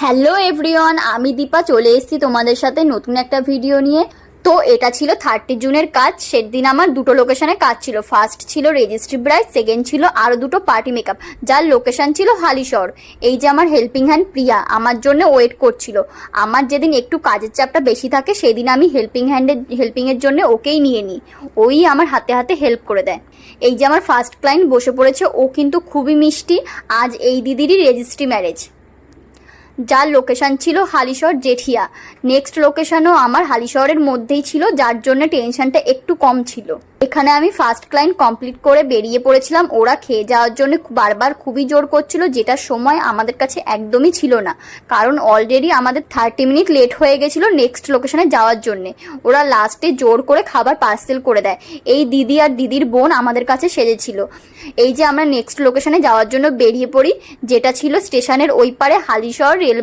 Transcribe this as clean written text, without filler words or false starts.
Hello everyone, আমি দীপা চলে এসেছি তোমাদের সাথে নতুন একটা ভিডিও নিয়ে। তো এটা ছিল 30 জুনের কাজ। সেদিন আমার দুটো লোকেশনে কাজ ছিল। ফার্স্ট ছিল রেজিস্ট্রি ব্রাইড, সেকেন্ড ছিল আরও দুটো পার্টি মেকআপ, যার লোকেশন ছিল হালিশহর। এই যে আমার হেল্পিং হ্যান্ড প্রিয়া আমার জন্য ওয়েট করছিল। আমার যেদিন একটু কাজের চাপটা বেশি থাকে সেদিন আমি হেল্পিংয়ের জন্য ওকেই নিয়ে নিই। ওই আমার হাতে হাতে হেল্প করে দেয়। এই যে আমার ফার্স্ট ক্লায়েন্ট বসে পড়েছে, ও কিন্তু খুবই মিষ্টি। আজ এই দিদিরই রেজিস্ট্রি ম্যারেজ, যার লোকেশন ছিল হালিশহর জেঠিয়া। নেক্সট লোকেশনও আমার হালিশহরের মধ্যেই ছিল, যার জন্য টেনশনটা একটু কম ছিল। এখানে আমি ফার্স্ট ক্লায়েন্ট কমপ্লিট করে বেরিয়ে পড়েছিলাম। ওরা খেয়ে যাওয়ার জন্য বারবার খুবই জোর করছিল, যেটার সময় আমাদের কাছে একদমই ছিল না, কারণ অলরেডি আমাদের 30 মিনিট লেট হয়ে গেছিলো নেক্সট লোকেশনে যাওয়ার জন্যে। ওরা লাস্টে জোর করে খাবার পার্সেল করে দেয়। এই দিদি আর দিদির বোন আমাদের কাছে সেজেছিল। এই যে আমরা নেক্সট লোকেশনে যাওয়ার জন্য বেরিয়ে পড়ি, যেটা ছিল স্টেশনের ওই পারে হালিশহর রেল